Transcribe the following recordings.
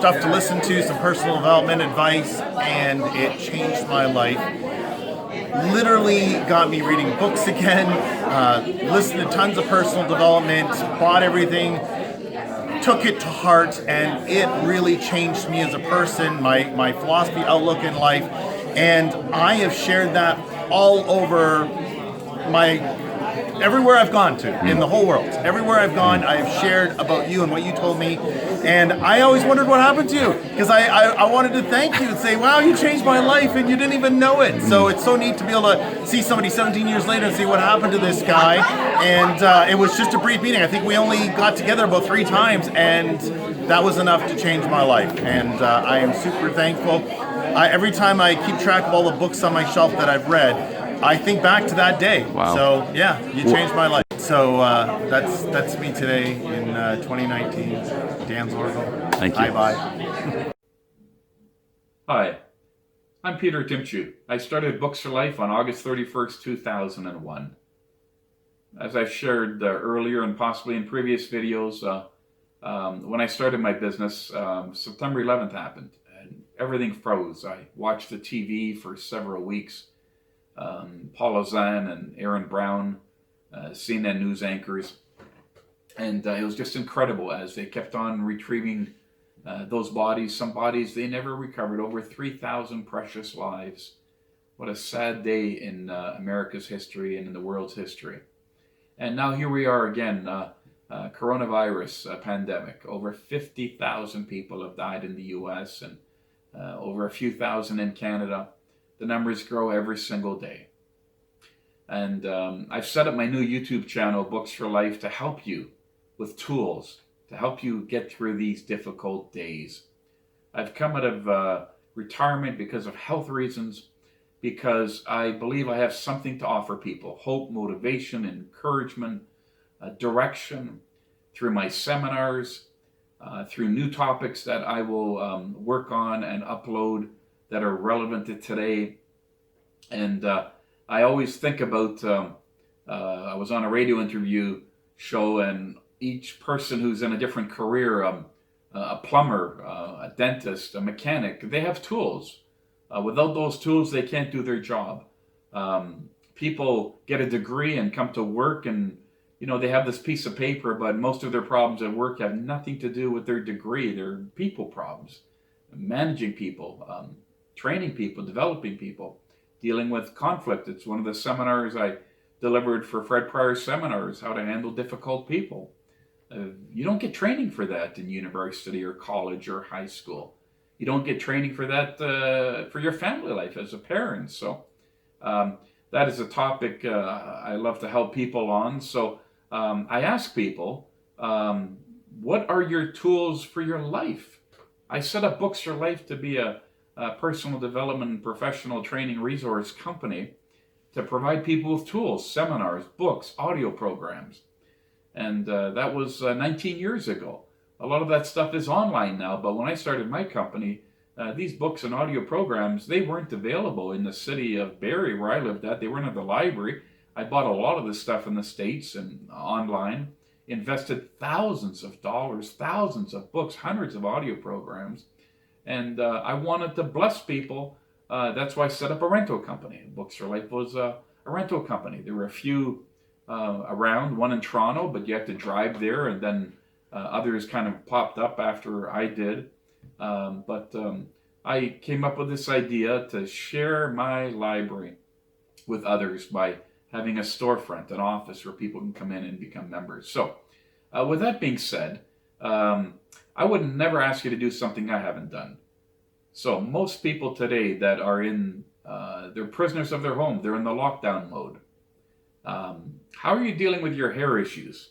stuff to listen to, some personal development advice, and it changed my life. Literally got me reading books again, listened to tons of personal development, bought everything, took it to heart, and it really changed me as a person, my philosophy, outlook in life, and I have shared that all over everywhere I've gone to in the whole world. Everywhere I've gone, I have shared about you and what you told me, and I always wondered what happened to you, because I wanted to thank you and say, wow, you changed my life and you didn't even know it. So it's so neat to be able to see somebody 17 years later and see what happened to this guy, and it was just a brief meeting. I think we only got together about 3 times, and that was enough to change my life, and I am super thankful. Every time I keep track of all the books on my shelf that I've read, I think back to that day. Wow. So yeah, you changed my life. So that's me today in 2019. Dan Zorgo. Thank you. Bye. Hi, I'm Peter Tymciw. I started Books for Life on August 31st, 2001. As I've shared earlier and possibly in previous videos, when I started my business, September 11th happened and everything froze. I watched the TV for several weeks. Paul Ozan and Aaron Brown, CNN news anchors, and it was just incredible as they kept on retrieving those bodies, some bodies they never recovered, over 3,000 precious lives. What a sad day in America's history and in the world's history. And now here we are again, coronavirus pandemic. Over 50,000 people have died in the US and over a few thousand in Canada. The numbers grow every single day. And I've set up my new YouTube channel, Books for Life, to help you with tools, to help you get through these difficult days. I've come out of retirement because of health reasons, because I believe I have something to offer people: hope, motivation, encouragement, direction, through my seminars, through new topics that I will work on and upload that are relevant to today. And I always think about, I was on a radio interview show, and each person who's in a different career, a plumber, a dentist, a mechanic, they have tools. Without those tools, they can't do their job. People get a degree and come to work, and they have this piece of paper, but most of their problems at work have nothing to do with their degree. They're people problems, managing people, training people, developing people, dealing with conflict. It's one of the seminars I delivered for Fred Pryor's seminars, how to handle difficult people. You don't get training for that in university or college or high school. You don't get training for that for your family life as a parent. So that is a topic I love to help people on. So I ask people, what are your tools for your life? I set up Books for Life to be a personal development and professional training resource company to provide people with tools, seminars, books, audio programs. And that was 19 years ago. A lot of that stuff is online now, but when I started my company, these books and audio programs, they weren't available in the city of Barrie where I lived at. They weren't at the library. I bought a lot of this stuff in the States and online, invested thousands of dollars, thousands of books, hundreds of audio programs. And I wanted to bless people. That's why I set up a rental company. Books for Life was a rental company. There were a few around, one in Toronto, but you had to drive there, and then others kind of popped up after I did. But I came up with this idea to share my library with others by having a storefront, an office where people can come in and become members. So with that being said, I would never ask you to do something I haven't done. So most people today that are in, they're prisoners of their home, they're in the lockdown mode. How are you dealing with your hair issues?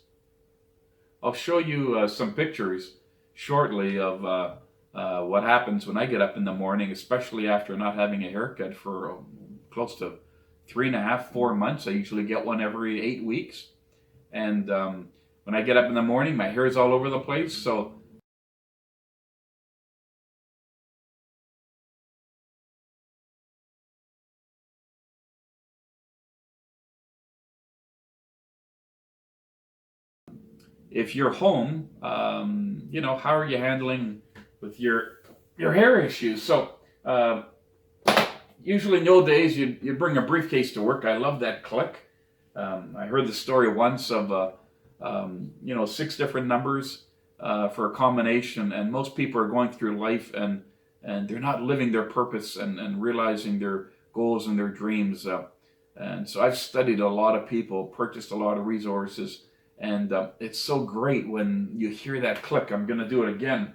I'll show you some pictures shortly of what happens when I get up in the morning, especially after not having a haircut for close to 3.5, 4 months. I usually get one every 8 weeks. And when I get up in the morning, my hair is all over the place. So if you're home, how are you handling with your hair issues. So usually in the old days, you'd bring a briefcase to work. I love that click. I heard the story once of 6 different numbers for a combination, and most people are going through life and they're not living their purpose and realizing their goals and their dreams. And so I've studied a lot of people, purchased a lot of resources, and it's so great when you hear that click. I'm going to do it again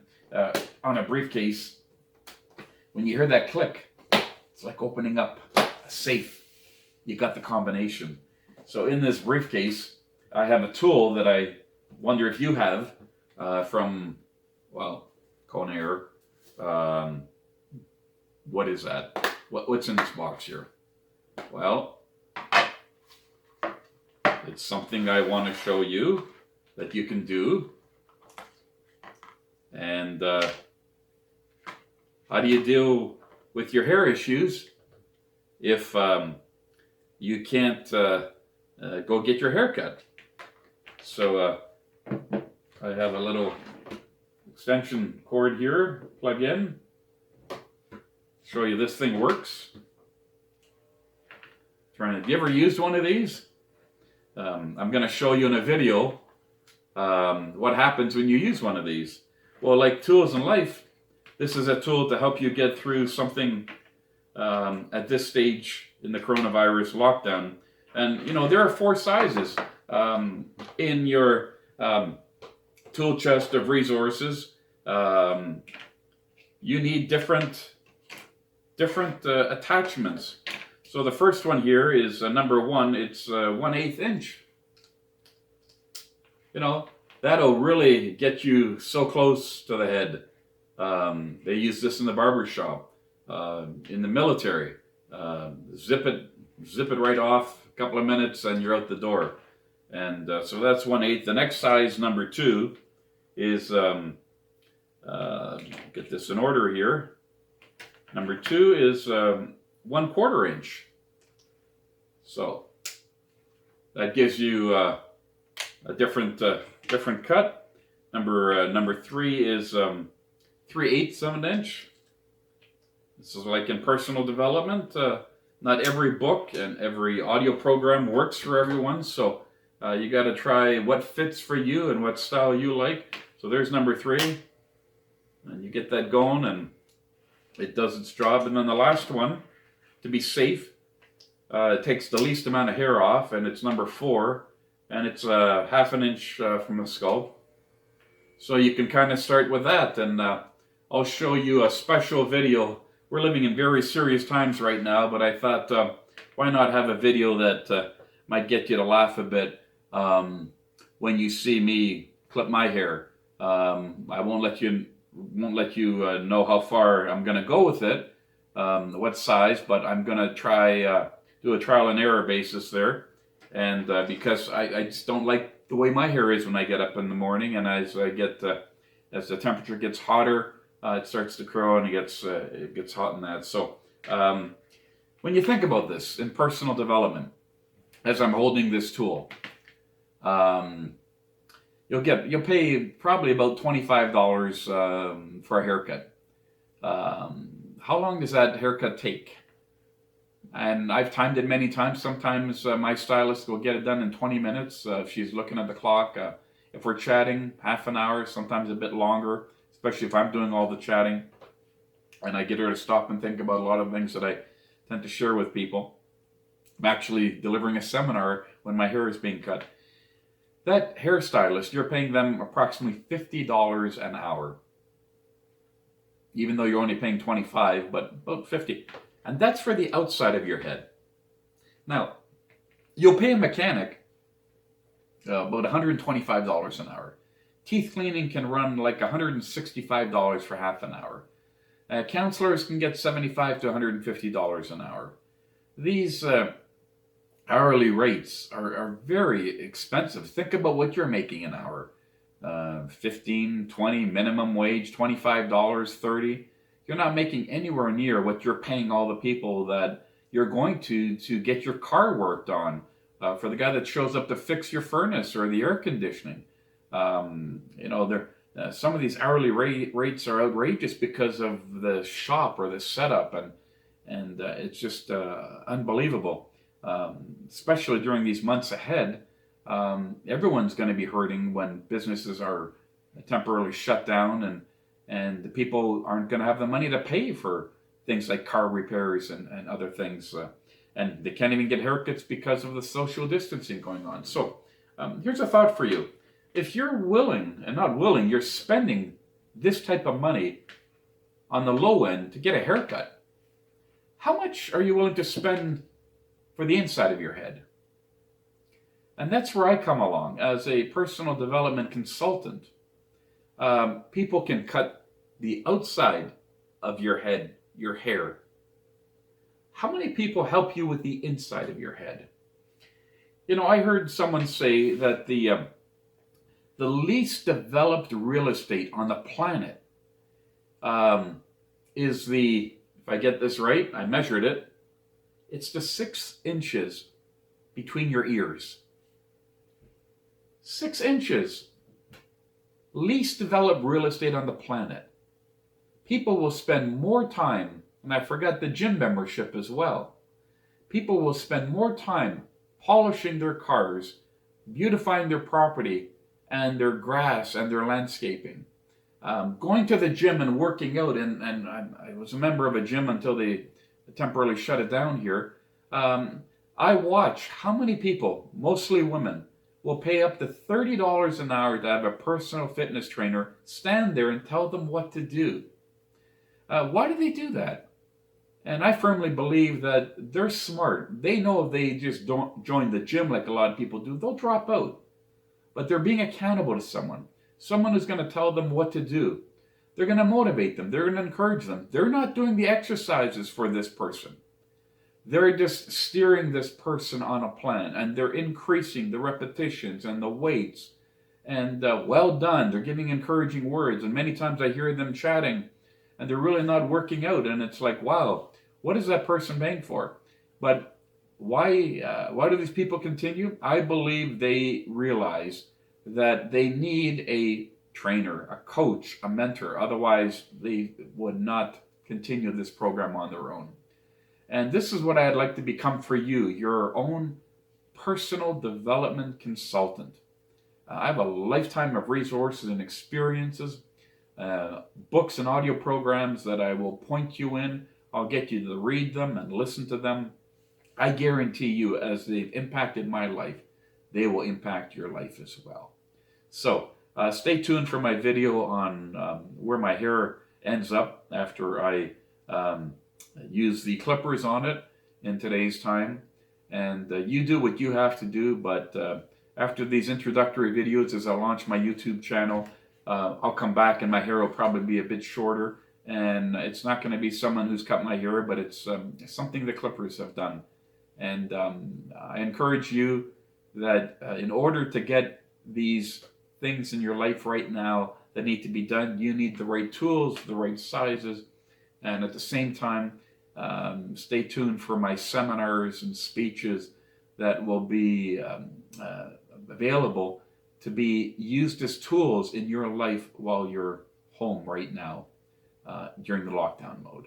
on a briefcase. When you hear that click, it's like opening up a safe. You got the combination. So in this briefcase, I have a tool that I wonder if you have from, well, Conair. What is that? What's in this box here? Well, it's something I want to show you that you can do. And how do you deal with your hair issues if you can't go get your hair cut? So I have a little extension cord here, plug in, show you this thing works. Have you ever used one of these? I'm going to show you in a video what happens when you use one of these. Well, like tools in life, this is a tool to help you get through something at this stage in the coronavirus lockdown. And, there are 4 sizes in your tool chest of resources. You need different attachments. So the first one here is number 1. It's 1/8 inch. That'll really get you so close to the head. They use this in the barber shop, in the military. Zip it right off, a couple of minutes, and you're out the door. And so that's 1/8. The next size, number 2, is get this in order here. Number 2 is 1/4 inch. So that gives you a different cut. Number 3 is 3/8 of an inch. This is like in personal development. Not every book and every audio program works for everyone, so you got to try what fits for you and what style you like. So there's number 3, and you get that going, and it does its job. And then the last one, to be safe, it takes the least amount of hair off, and it's number 4, and it's 1/2 inch from the scalp. So you can kind of start with that, and I'll show you a special video. We're living in very serious times right now, but I thought, why not have a video that might get you to laugh a bit when you see me clip my hair. I won't let you know how far I'm going to go with it, what size, but I'm going to try do a trial and error basis there, and because I just don't like the way my hair is when I get up in the morning, and as the temperature gets hotter, it starts to curl, and it gets hot in that. So when you think about this in personal development, as I'm holding this tool, you'll pay probably about $25 for a haircut. How long does that haircut take? And I've timed it many times. Sometimes my stylist will get it done in 20 minutes. If she's looking at the clock. If we're chatting, half an hour, sometimes a bit longer, especially if I'm doing all the chatting. And I get her to stop and think about a lot of things that I tend to share with people. I'm actually delivering a seminar when my hair is being cut. That hairstylist, you're paying them approximately $50 an hour. Even though you're only paying $25, but about $50. And that's for the outside of your head. Now, you'll pay a mechanic about $125 an hour. Teeth cleaning can run like $165 for half an hour. Counselors can get $75 to $150 an hour. These hourly rates are very expensive. Think about what you're making an hour. $15, $20, minimum wage, $25, $30. You're not making anywhere near what you're paying all the people that you're going to get your car worked on. For the guy that shows up to fix your furnace or the air conditioning. Some of these hourly rates are outrageous because of the shop or the setup, and it's just unbelievable. Especially during these months ahead, everyone's going to be hurting when businesses are temporarily shut down, and the people aren't going to have the money to pay for things like car repairs and other things. And they can't even get haircuts because of the social distancing going on. So here's a thought for you. If you're willing, and not willing, you're spending this type of money on the low end to get a haircut, how much are you willing to spend for the inside of your head? And that's where I come along as a personal development consultant. People can cut the outside of your head, your hair. How many people help you with the inside of your head? You know, I heard someone say that the least developed real estate on the planet is the, if I get this right, I measured it, it's the 6 inches between your ears. 6 inches. Least developed real estate on the planet. People will spend more time, and I forgot the gym membership as well. People will spend more time polishing their cars, beautifying their property and their grass and their landscaping. Going to the gym and working out, and I was a member of a gym until they temporarily shut it down here. I watch how many people, mostly women, will pay up to $30 an hour to have a personal fitness trainer stand there and tell them what to do. Why do they do that? And I firmly believe that they're smart. They know if they just don't join the gym like a lot of people do, they'll drop out. But they're being accountable to someone. Someone who's going to tell them what to do. They're going to motivate them. They're going to encourage them. They're not doing the exercises for this person. They're just steering this person on a plan, and they're increasing the repetitions and the weights. And well done. They're giving encouraging words. And many times I hear them chatting, and they're really not working out. And it's like, wow, what is that person paying for? But why do these people continue? I believe they realize that they need a trainer, a coach, a mentor. Otherwise, they would not continue this program on their own. And this is what I'd like to become for you, your own personal development consultant. I have a lifetime of resources and experiences, books and audio programs that I will point you in. I'll get you to read them and listen to them. I guarantee you, as they've impacted my life, they will impact your life as well. So stay tuned for my video on where my hair ends up after I use the clippers on it in today's time. And you do what you have to do, but after these introductory videos, as I launch my YouTube channel, I'll come back and my hair will probably be a bit shorter. And it's not going to be someone who's cut my hair, but it's something the clippers have done. And I encourage you that in order to get these things in your life right now that need to be done, you need the right tools, the right sizes, and at the same time, stay tuned for my seminars and speeches that will be available to be used as tools in your life while you're home right now during the lockdown mode.